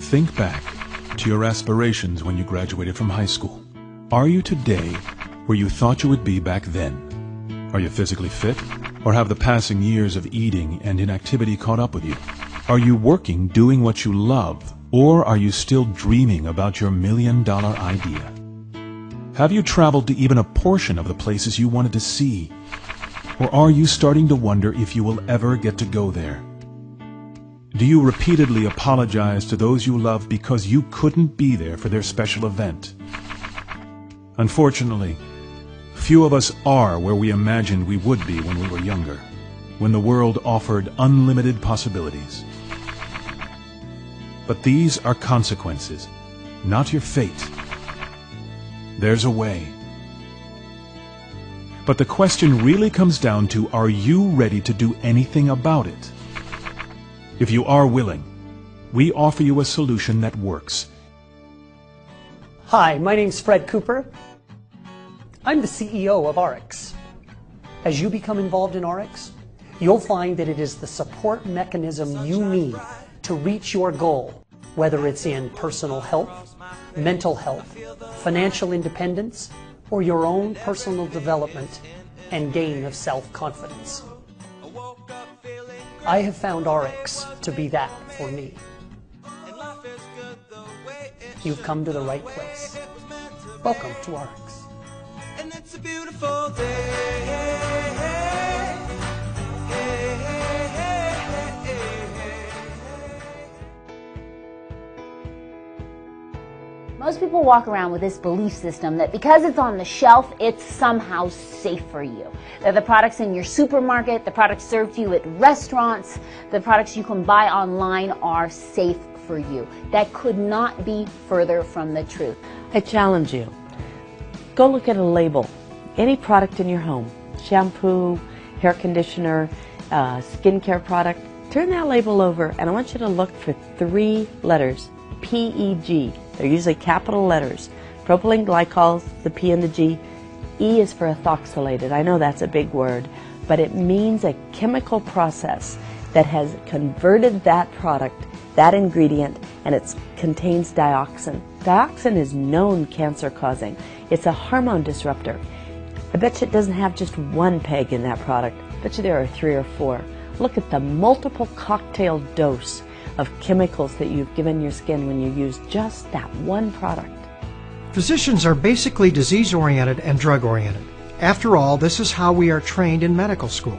Think back to your aspirations when you graduated from high school. Are you today where you thought you would be back then? Are you physically fit, or have the passing years of eating and inactivity caught up with you? Are you working doing what you love, or are you still dreaming about your $1 million idea? Have you traveled to even a portion of the places you wanted to see? Or are you starting to wonder if you will ever get to go there? Do you repeatedly apologize to those you love because you couldn't be there for their special event? Unfortunately, few of us are where we imagined we would be when we were younger, when the world offered unlimited possibilities. But these are consequences, not your fate. There's a way. But the question really comes down to, are you ready to do anything about it? If you are willing, we offer you a solution that works. Hi, my name's Fred Cooper. I'm the CEO of Ariix. As you become involved in Ariix, you'll find that it is the support mechanism you need to reach your goal, whether it's in personal health, mental health, financial independence, or your own personal development and gain of self-confidence. I have found Ariix to be that for me. You've come to the right place. Welcome to Ariix. And it's a beautiful day. Most people walk around with this belief system that because it's on the shelf, it's somehow safe for you. That the products in your supermarket, the products served to you at restaurants, the products you can buy online are safe for you. That could not be further from the truth. I challenge you. Go look at a label. Any product in your home, shampoo, hair conditioner, skincare product, turn that label over and I want you to look for 3 letters, PEG. They're usually capital letters. Propylene glycols, the P and the G. E is for ethoxylated. I know that's a big word, but it means a chemical process that has converted that product, that ingredient, and it contains dioxin. Dioxin is known cancer-causing. It's a hormone disruptor. I bet you it doesn't have just 1 peg in that product. I bet you there are 3 or 4. Look at the multiple cocktail dose of chemicals that you've given your skin when you use just that 1 product. Physicians are basically disease-oriented and drug-oriented. After all, this is how we are trained in medical school.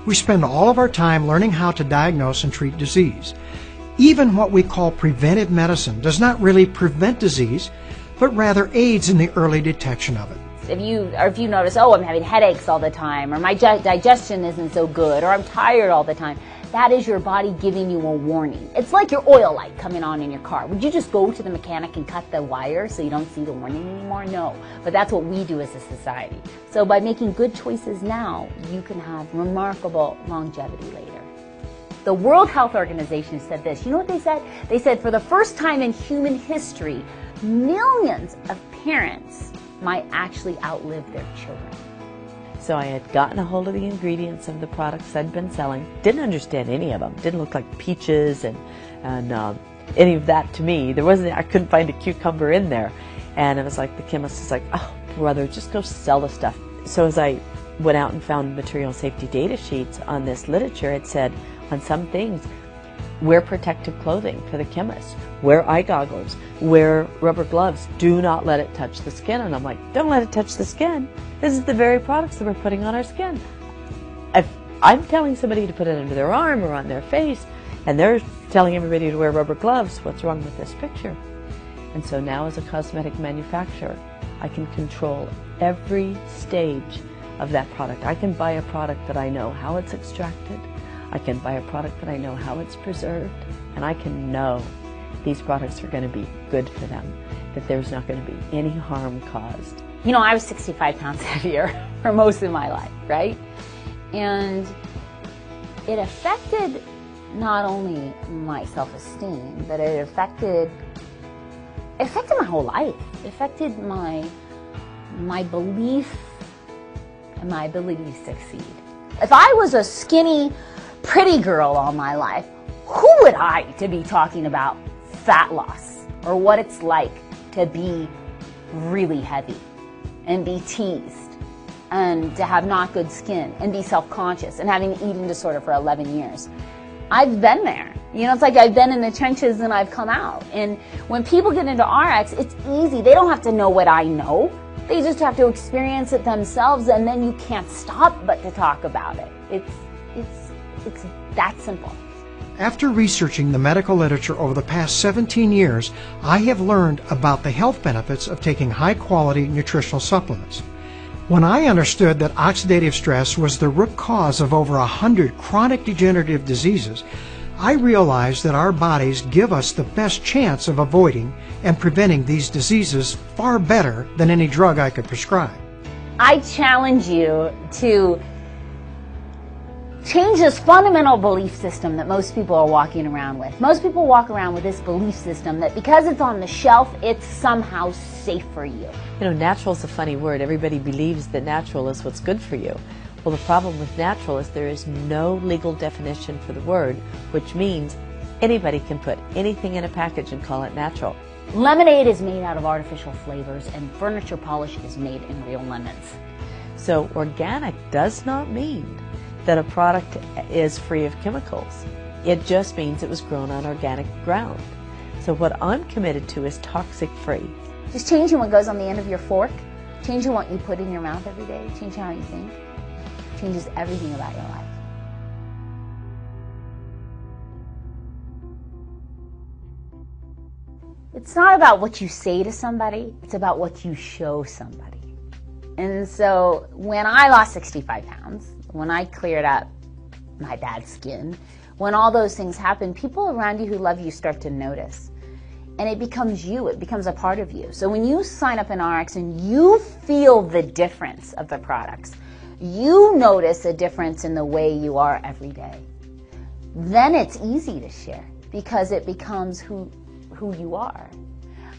We spend all of our time learning how to diagnose and treat disease. Even what we call preventive medicine does not really prevent disease, but rather aids in the early detection of it. If you notice, oh, I'm having headaches all the time, or my digestion isn't so good, or I'm tired all the time, that is your body giving you a warning. It's like your oil light coming on in your car. Would you just go to the mechanic and cut the wire so you don't see the warning anymore? No, but that's what we do as a society. So by making good choices now, you can have remarkable longevity later. The World Health Organization said this. You know what they said? They said for the first time in human history, millions of parents might actually outlive their children. So I had gotten a hold of the ingredients of the products I'd been selling. Didn't understand any of them. Didn't look like peaches and any of that to me. I couldn't find a cucumber in there. And it was like the chemist was like, oh, brother, just go sell the stuff. So as I went out and found material safety data sheets on this literature, it said on some things, wear protective clothing for the chemist, wear eye goggles, wear rubber gloves, do not let it touch the skin. And I'm like, don't let it touch the skin. This is the very products that we're putting on our skin. If I'm telling somebody to put it under their arm or on their face, and they're telling everybody to wear rubber gloves, what's wrong with this picture? And so now as a cosmetic manufacturer, I can control every stage of that product. I can buy a product that I know how it's extracted. I can buy a product that I know how it's preserved, and I can know these products are going to be good for them, that there's not going to be any harm caused. You know, I was 65 pounds heavier for most of my life, right? And it affected not only my self-esteem, but it affected my whole life. It affected my belief and my ability to succeed. If I was a skinny, pretty girl all my life, who would I to be talking about fat loss, or what it's like to be really heavy and be teased and to have not good skin and be self-conscious and having an eating disorder for 11 years. I've been there. You know, it's like I've been in the trenches and I've come out. And when people get into Ariix, it's easy. They don't have to know what I know. They just have to experience it themselves, and then you can't stop but to talk about it. It's that simple. After researching the medical literature over the past 17 years, I have learned about the health benefits of taking high-quality nutritional supplements. When I understood that oxidative stress was the root cause of over 100 chronic degenerative diseases, I realized that our bodies give us the best chance of avoiding and preventing these diseases far better than any drug I could prescribe. I challenge you to change this fundamental belief system that most people are walking around with. Most people walk around with this belief system that because it's on the shelf, it's somehow safe for you. You know, natural is a funny word. Everybody believes that natural is what's good for you. Well, the problem with natural is there is no legal definition for the word, which means anybody can put anything in a package and call it natural. Lemonade is made out of artificial flavors, and furniture polish is made in real lemons. So organic does not mean that a product is free of chemicals. It just means it was grown on organic ground. So what I'm committed to is toxic-free. Just changing what goes on the end of your fork, changing what you put in your mouth every day, changing how you think, changes everything about your life. It's not about what you say to somebody, it's about what you show somebody. And so when I lost 65 pounds, when I cleared up my bad skin, when all those things happen, people around you who love you start to notice. And it becomes you, it becomes a part of you. So when you sign up in Ariix and you feel the difference of the products, you notice a difference in the way you are every day, then it's easy to share because it becomes who you are.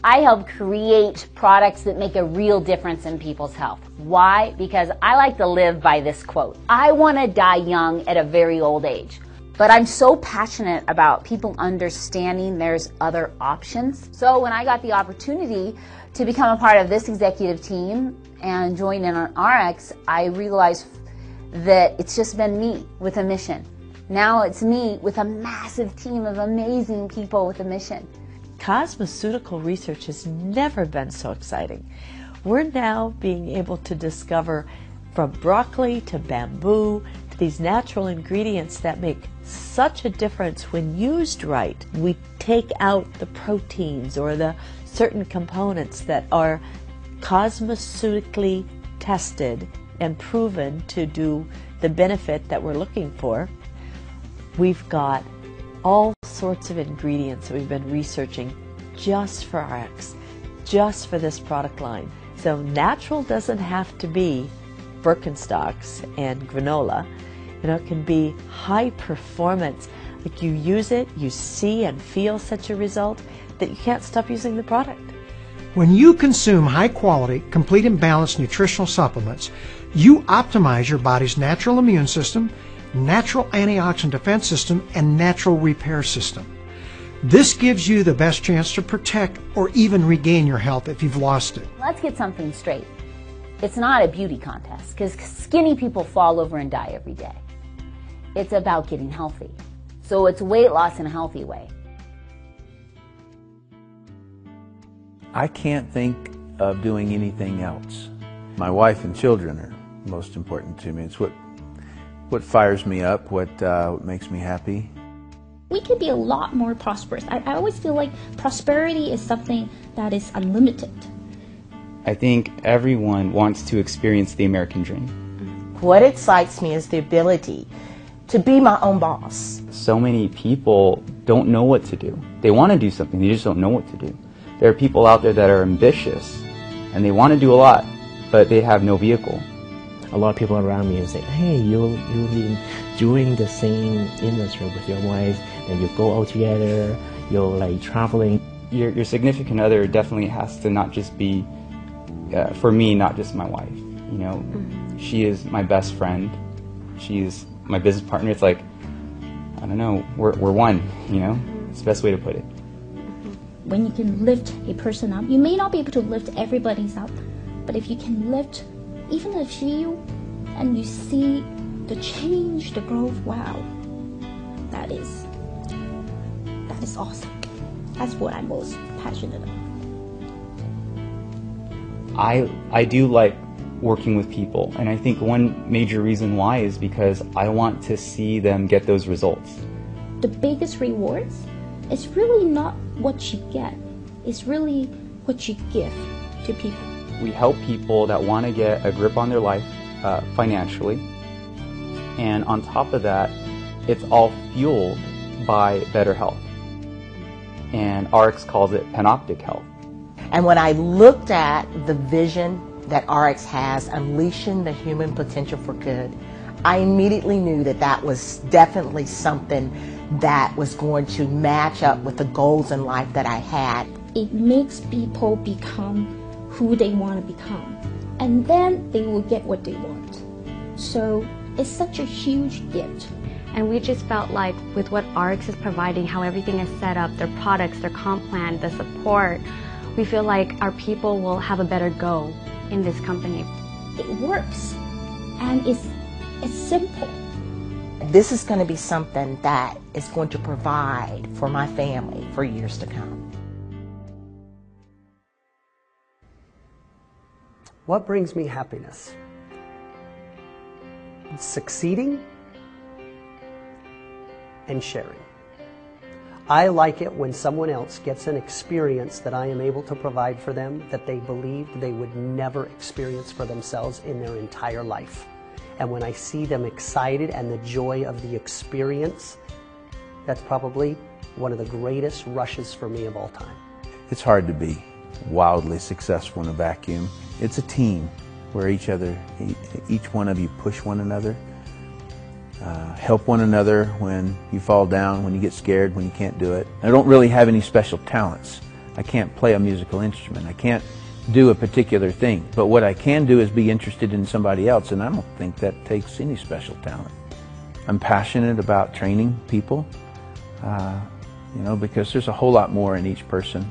I help create products that make a real difference in people's health. Why? Because I like to live by this quote. I want to die young at a very old age. But I'm so passionate about people understanding there's other options. So when I got the opportunity to become a part of this executive team and join in on Ariix, I realized that it's just been me with a mission. Now it's me with a massive team of amazing people with a mission. Cosmeceutical research has never been so exciting. We're now being able to discover from broccoli to bamboo to these natural ingredients that make such a difference when used right. We take out the proteins or the certain components that are cosmeceutically tested and proven to do the benefit that we're looking for. We've got all sorts of ingredients that we've been researching just for Ariix, just for this product line. So natural doesn't have to be Birkenstocks and granola. You know, it can be high performance. Like you use it, you see and feel such a result that you can't stop using the product. When you consume high-quality, complete and balanced nutritional supplements, you optimize your body's natural immune system, natural antioxidant defense system, and natural repair system. This gives you the best chance to protect or even regain your health if you've lost it. Let's get something straight. It's not a beauty contest because skinny people fall over and die every day. It's about getting healthy. So it's weight loss in a healthy way. I can't think of doing anything else. My wife and children are most important to me. It's what fires me up, what makes me happy. We could be a lot more prosperous. I always feel like prosperity is something that is unlimited. I think everyone wants to experience the American dream. What excites me is the ability to be my own boss. So many people don't know what to do. They want to do something, they just don't know what to do. There are people out there that are ambitious and they want to do a lot, but they have no vehicle. A lot of people around me say, hey, you'll be doing the same industry with your wife, and you go out together, you're like traveling. Your significant other definitely has to not just be, for me, not just my wife. You know, she is my best friend. She's my business partner. It's like, I don't know, we're one, you know? It's the best way to put it. when you can lift a person up, you may not be able to lift everybody's up, but if you can lift even a few and you see the change, the growth, wow, that is awesome. That's what I'm most passionate about. I do like working with people, and I think one major reason why is because I want to see them get those results. The biggest rewards is really not what you get, it's really what you give to people. We help people that want to get a grip on their life financially, and on top of that, it's all fueled by better health. And Ariix calls it panoptic health. And when I looked at the vision that Ariix has, unleashing the human potential for good, I immediately knew that that was definitely something that was going to match up with the goals in life that I had. It makes people become who they want to become, and then they will get what they want. So it's such a huge gift. And we just felt like with what Ariix is providing, how everything is set up, their products, their comp plan, the support, we feel like our people will have a better go in this company. It works, and it's simple. This is going to be something that is going to provide for my family for years to come. What brings me happiness? Succeeding and sharing. I like it when someone else gets an experience that I am able to provide for them that they believed they would never experience for themselves in their entire life. And when I see them excited and the joy of the experience, that's probably one of the greatest rushes for me of all time. It's hard to be wildly successful in a vacuum. It's a team where each one of you push one another, help one another when you fall down, when you get scared, when you can't do it. I don't really have any special talents. I can't play a musical instrument. I can't do a particular thing. But what I can do is be interested in somebody else, and I don't think that takes any special talent. I'm passionate about training people, because there's a whole lot more in each person.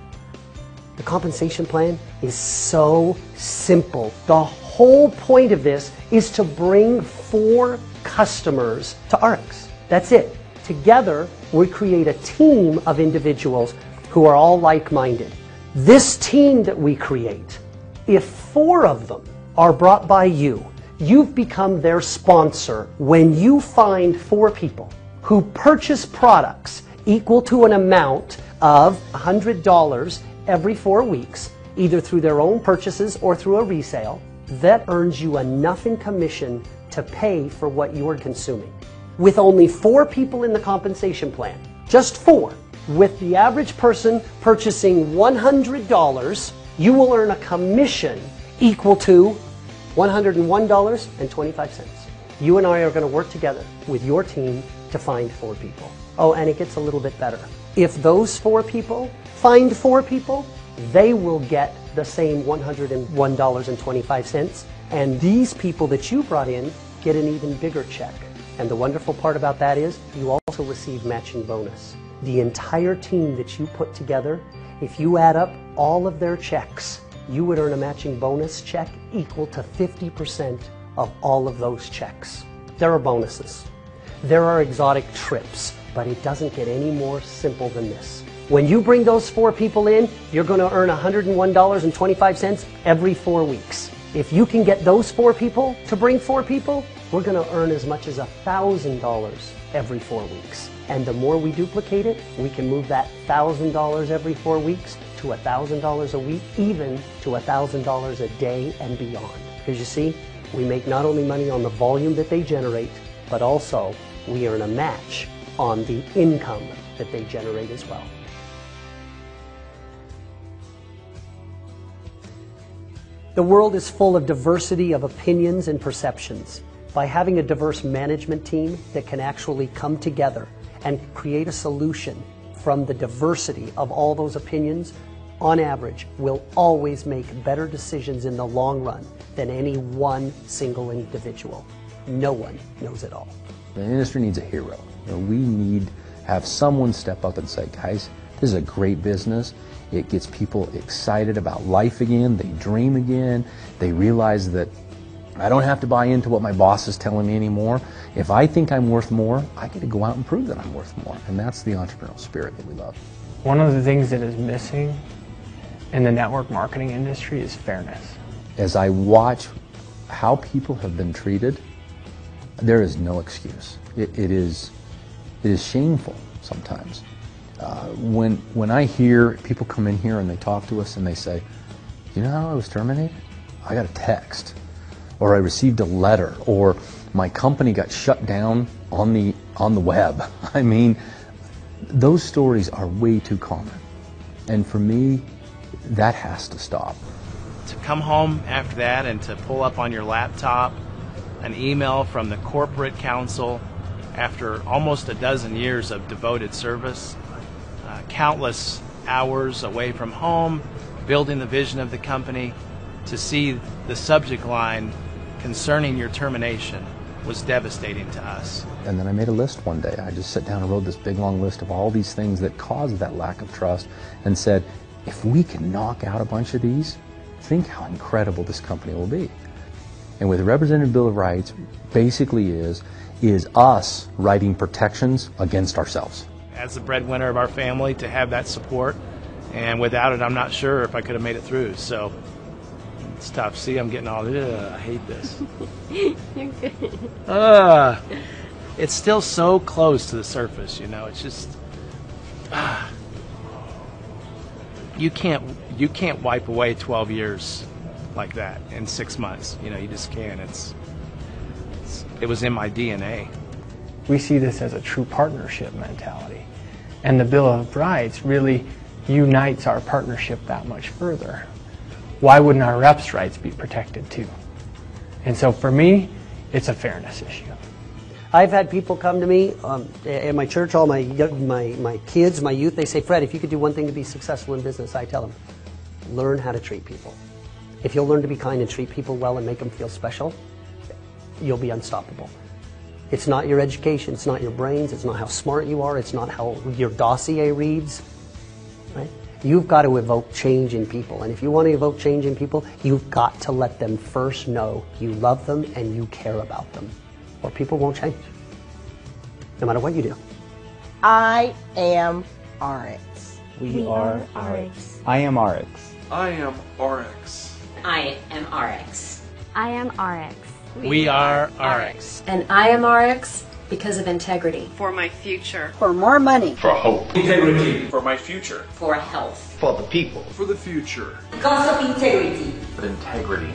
The compensation plan is so simple. The whole point of this is to bring 4 customers to Ariix. That's it. Together, we create a team of individuals who are all like-minded. This team that we create, if 4 of them are brought by you, you've become their sponsor when you find 4 people who purchase products equal to an amount of $100 every 4 weeks, either through their own purchases or through a resale. That earns you enough in commission to pay for what you're consuming. With only 4 people in the compensation plan, just 4, with the average person purchasing $100, you will earn a commission equal to $101.25. You and I are going to work together with your team to find 4 people. Oh, and it gets a little bit better. If those 4 people find 4 people, they will get the same $101.25, and these people that you brought in get an even bigger check. And the wonderful part about that is you also receive matching bonus. The entire team that you put together, if you add up all of their checks, you would earn a matching bonus check equal to 50% of all of those checks. There are bonuses. There are exotic trips, but it doesn't get any more simple than this. When you bring those 4 people in, you're going to earn $101.25 every 4 weeks. If you can get those 4 people to bring 4 people, we're going to earn as much as $1,000 every 4 weeks. And the more we duplicate it, we can move that $1,000 every 4 weeks to $1,000 a week, even to $1,000 a day and beyond. Because you see, we make not only money on the volume that they generate, but also we earn a match on the income that they generate as well. The world is full of diversity of opinions and perceptions. By having a diverse management team that can actually come together and create a solution from the diversity of all those opinions, on average, we'll always make better decisions in the long run than any one single individual. No one knows it all. The industry needs a hero. We need to have someone step up and say, guys, This is a great business. It gets people excited about life again. They dream again. They realize that I don't have to buy into what my boss is telling me anymore. If I think I'm worth more, I get to go out and prove that I'm worth more. And that's the entrepreneurial spirit that we love. One of the things that is missing in the network marketing industry is fairness. As I watch how people have been treated, there is no excuse. It is shameful sometimes. When I hear people come in here and they talk to us and they say, you know how I was terminated? I got a text, or I received a letter, or my company got shut down on the web. I mean, those stories are way too common. And for me, that has to stop. To come home after that and to pull up on your laptop an email from the corporate counsel after almost a dozen years of devoted service, countless hours away from home, building the vision of the company, to see the subject line concerning your termination was devastating to us. And then I made a list one day. I just sat down and wrote this big long list of all these things that caused that lack of trust and said, if we can knock out a bunch of these, think how incredible this company will be. And with the Representative Bill of Rights basically is us writing protections against ourselves. As the breadwinner of our family, to have that support, and without it I'm not sure if I could have made it through. So it's tough. See, I'm getting all, I hate this. You're good. It's still so close to the surface, you know. It's just you can't wipe away 12 years like that in 6 months. You know, you just can't. It was in my DNA. We see this as a true partnership mentality. And the Bill of Rights really unites our partnership that much further. Why wouldn't our reps' rights be protected too? And so for me, it's a fairness issue. I've had people come to me at my church, all my kids, my youth, they say, Fred, if you could do one thing to be successful in business, I tell them, learn how to treat people. If you'll learn to be kind and treat people well and make them feel special, you'll be unstoppable. It's not your education, it's not your brains, it's not how smart you are, it's not how your dossier reads. Right? You've got to evoke change in people. And if you want to evoke change in people, you've got to let them first know you love them and you care about them. Or people won't change, no matter what you do. I am Ariix. We are Ariix. I am Ariix. I am Ariix. I am Ariix. I am Ariix. We are Ariix. And I am Ariix because of integrity. For my future. For more money. For hope. Integrity. For my future. For health. For the people. For the future. Because of integrity. For integrity.